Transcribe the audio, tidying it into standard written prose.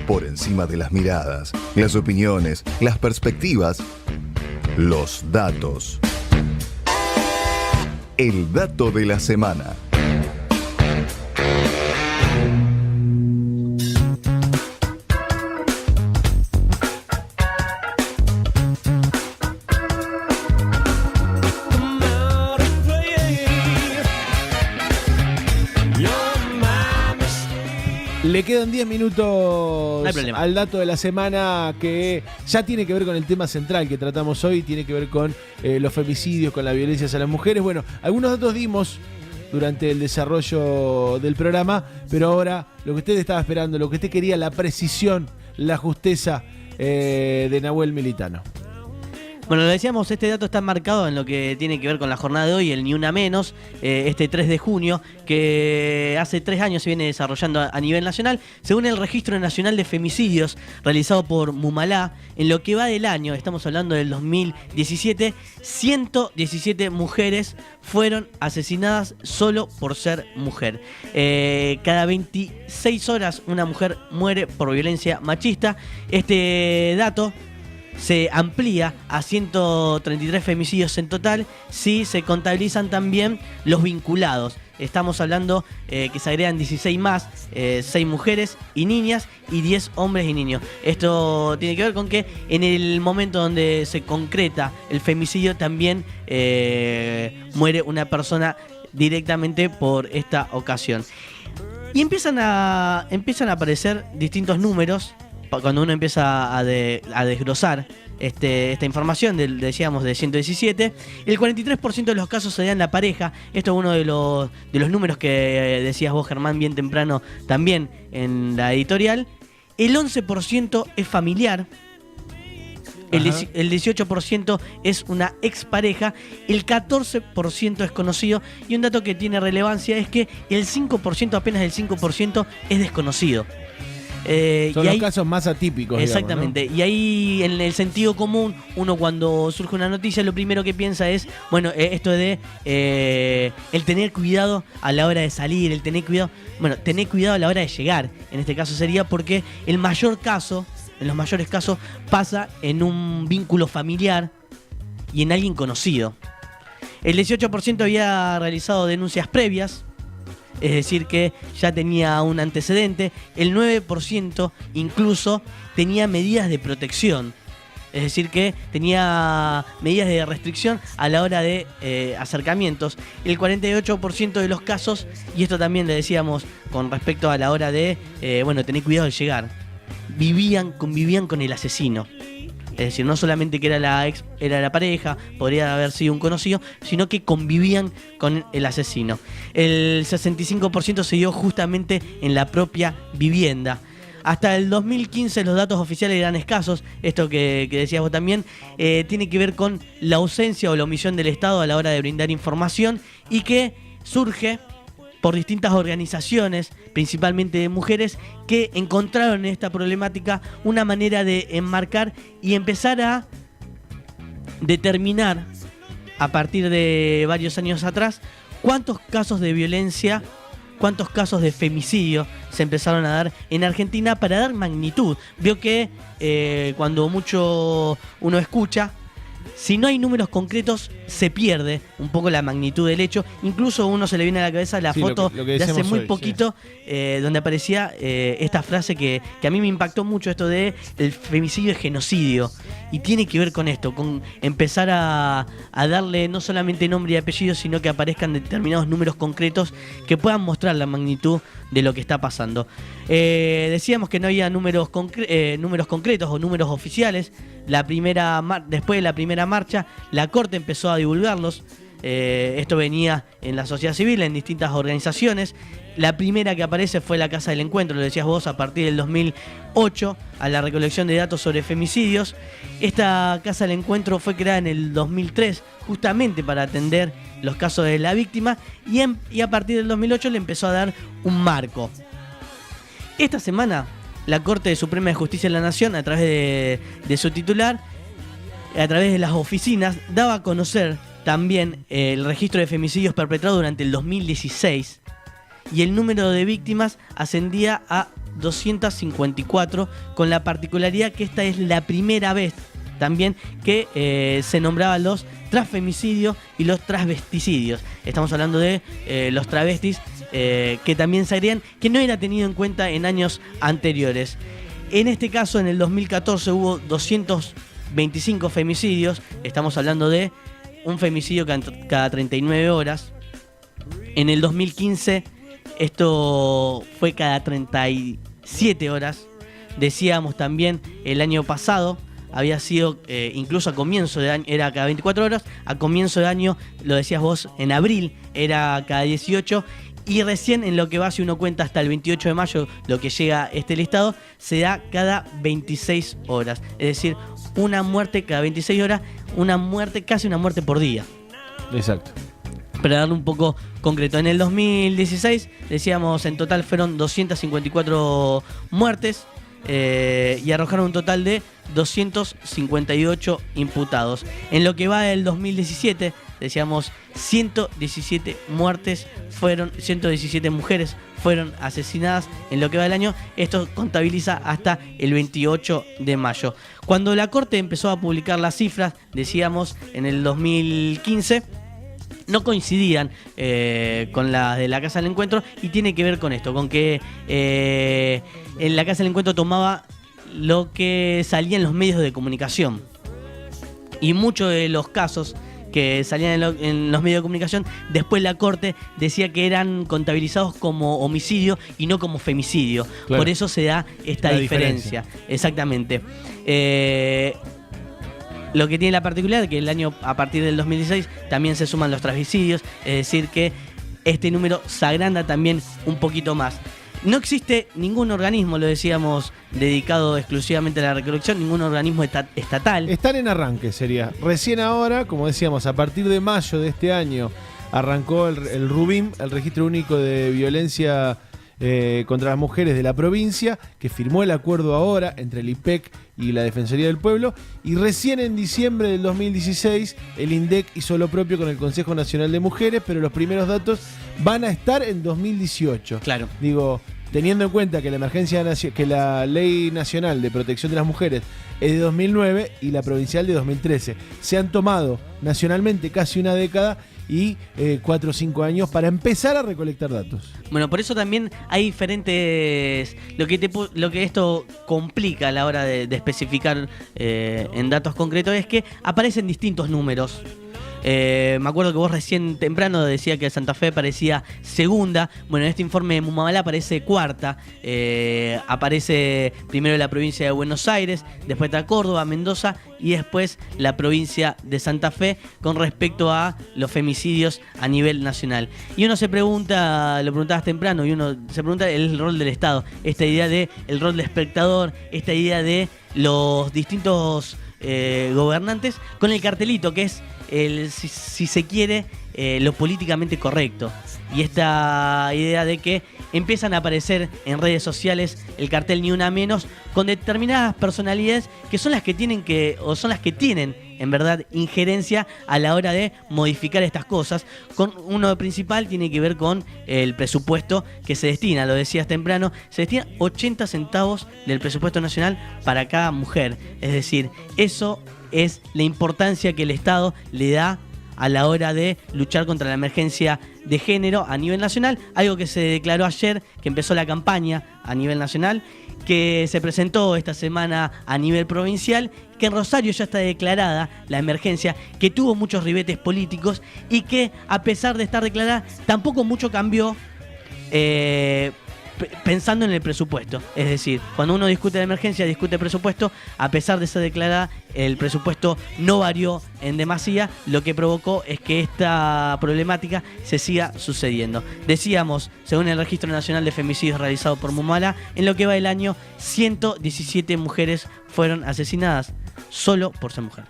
Por encima de las miradas, las opiniones, las perspectivas, los datos. El dato de la semana. Le quedan 10 minutos no al dato de la semana, que ya tiene que ver con el tema central que tratamos hoy, tiene que ver con los femicidios, con la violencia hacia las mujeres. Bueno, algunos datos dimos durante el desarrollo del programa, pero ahora lo que usted estaba esperando, lo que usted quería, la precisión, la justeza de Nahuel Militano. Bueno, lo decíamos, este dato está marcado en lo que tiene que ver con la jornada de hoy, el Ni Una Menos, este 3 de junio, que hace 3 años se viene desarrollando a nivel nacional. Según el Registro Nacional de Femicidios realizado por Mumalá, en lo que va del año, estamos hablando del 2017, 117 mujeres fueron asesinadas solo por ser mujer. Cada 26 horas una mujer muere por violencia machista. Este dato se amplía a 133 femicidios en total si se contabilizan también los vinculados. Estamos hablando que se agregan 16 más, 6 mujeres y niñas y 10 hombres y niños. Esto tiene que ver con que en el momento donde se concreta el femicidio también muere una persona directamente por esta ocasión. Y empiezan a aparecer distintos números cuando uno empieza a desglosar esta información, decíamos de 117, el 43% de los casos se da en la pareja. Esto es uno de los números que decías vos, Germán, bien temprano también en la editorial. El 11% es familiar. El 18% es una expareja, el 14% es conocido, y un dato que tiene relevancia es que el 5%, apenas el 5%, es desconocido. Son los casos más atípicos. Exactamente, digamos, ¿no? Y ahí en el sentido común, uno cuando surge una noticia lo primero que piensa es, bueno, esto de el tener cuidado a la hora de salir, el tener cuidado a la hora de llegar. En este caso sería porque en los mayores casos pasa en un vínculo familiar y en alguien conocido. El 18% había realizado denuncias previas, es decir que ya tenía un antecedente. El 9% incluso tenía medidas de protección, es decir que tenía medidas de restricción a la hora de acercamientos. El 48% de los casos, y esto también le decíamos con respecto a la hora de tener cuidado de llegar, convivían con el asesino. Es decir, no solamente que era la pareja, podría haber sido un conocido, sino que convivían con el asesino. El 65% se dio justamente en la propia vivienda. Hasta el 2015 los datos oficiales eran escasos. Esto que decías vos también tiene que ver con la ausencia o la omisión del Estado a la hora de brindar información, y que surge por distintas organizaciones, principalmente de mujeres, que encontraron en esta problemática una manera de enmarcar y empezar a determinar, a partir de varios años atrás, cuántos casos de violencia, cuántos casos de femicidio se empezaron a dar en Argentina, para dar magnitud. Vio que cuando mucho uno escucha, si no hay números concretos, se pierde un poco la magnitud del hecho. Incluso a uno se le viene a la cabeza la foto lo que de hace muy poquito, donde aparecía esta frase que a mí me impactó mucho, esto de el femicidio es genocidio. Y tiene que ver con esto, con empezar a darle no solamente nombre y apellido, sino que aparezcan determinados números concretos que puedan mostrar la magnitud de lo que está pasando. Decíamos que no había números concretos o números oficiales. Después de la primera marcha, la Corte empezó a divulgarlos. Esto venía en la sociedad civil, en distintas organizaciones. La primera que aparece fue la Casa del Encuentro, lo decías vos, a partir del 2008, a la recolección de datos sobre femicidios. Esta Casa del Encuentro fue creada en el 2003, justamente para atender los casos de la víctima, y a partir del 2008 le empezó a dar un marco. Esta semana, la Corte Suprema de Justicia de la Nación, a través de su titular, a través de las oficinas, daba a conocer también el registro de femicidios perpetrados durante el 2016, y el número de víctimas ascendía a 254, con la particularidad que esta es la primera vez también que se nombraban los transfemicidios y los transvesticidios. Estamos hablando de los travestis, que también se agregan, que no era tenido en cuenta en años anteriores. En este caso, en el 2014 hubo 225 femicidios. Estamos hablando de un femicidio cada 39 horas. En el 2015 esto fue cada 37 horas. Decíamos también el año pasado había sido, incluso a comienzo de año, era cada 24 horas. A comienzo de año, lo decías vos, en abril era cada 18. Y recién en lo que va, si uno cuenta hasta el 28 de mayo, lo que llega este listado, se da cada 26 horas. Es decir, una muerte cada 26 horas, una muerte, casi una muerte por día. Exacto. Para darle un poco concreto, en el 2016, decíamos, en total fueron 254 muertes y arrojaron un total de 258 imputados. En lo que va del 2017, decíamos, 117 muertes fueron, 117 mujeres fueron asesinadas en lo que va del año. Esto contabiliza hasta el 28 de mayo. Cuando la Corte empezó a publicar las cifras, decíamos, en el 2015, no coincidían con las de la Casa del Encuentro, y tiene que ver con esto, con que en la Casa del Encuentro tomaba lo que salía en los medios de comunicación, y muchos de los casos que salían en los medios de comunicación, después la Corte decía que eran contabilizados como homicidio y no como femicidio. Claro. Por eso se da esta diferencia. Exactamente. Lo que tiene la particularidad que el año, a partir del 2016, también se suman los transvicidios, es decir que este número se agranda también un poquito más. No existe ningún organismo, lo decíamos, dedicado exclusivamente a la recolección, ningún organismo estatal. Están en arranque, sería. Recién ahora, como decíamos, a partir de mayo de este año, arrancó el RUBIM, el Registro Único de Violencia contra las Mujeres de la provincia, que firmó el acuerdo ahora entre el IPEC y la Defensoría del Pueblo, y recién en diciembre del 2016 el INDEC hizo lo propio con el Consejo Nacional de Mujeres, pero los primeros datos van a estar en 2018. Claro. Digo, teniendo en cuenta que la Ley Nacional de Protección de las Mujeres es de 2009 y la provincial de 2013. Se han tomado nacionalmente casi una década y 4 o 5 años para empezar a recolectar datos. Bueno, por eso también hay diferentes... Lo que esto complica a la hora de especificar en datos concretos es que aparecen distintos números. Me acuerdo que vos recién temprano decía que Santa Fe parecía segunda. Bueno, en este informe de Mumabalá aparece cuarta. Aparece primero la provincia de Buenos Aires, después está Córdoba, Mendoza y después la provincia de Santa Fe con respecto a los femicidios a nivel nacional. Y uno se pregunta, lo preguntabas temprano, y uno se pregunta el rol del Estado. Esta idea de el rol de espectador, esta idea de los distintos gobernantes con el cartelito que es si se quiere, lo políticamente correcto. Y esta idea de que empiezan a aparecer en redes sociales el cartel Ni Una Menos con determinadas personalidades que son las que tienen en verdad injerencia a la hora de modificar estas cosas. Con uno principal tiene que ver con el presupuesto que se destina, lo decías temprano, se destina 80 centavos del presupuesto nacional para cada mujer. Es decir, eso es la importancia que el Estado le da a la hora de luchar contra la emergencia de género a nivel nacional, algo que se declaró ayer, que empezó la campaña a nivel nacional, que se presentó esta semana a nivel provincial, que en Rosario ya está declarada la emergencia, que tuvo muchos ribetes políticos y que a pesar de estar declarada tampoco mucho cambió pensando en el presupuesto. Es decir, cuando uno discute la emergencia, discute presupuesto, a pesar de ser declarada, el presupuesto no varió en demasía, lo que provocó es que esta problemática se siga sucediendo. Decíamos, según el Registro Nacional de Femicidios realizado por Mumabalá, en lo que va del año, 117 mujeres fueron asesinadas solo por ser mujer.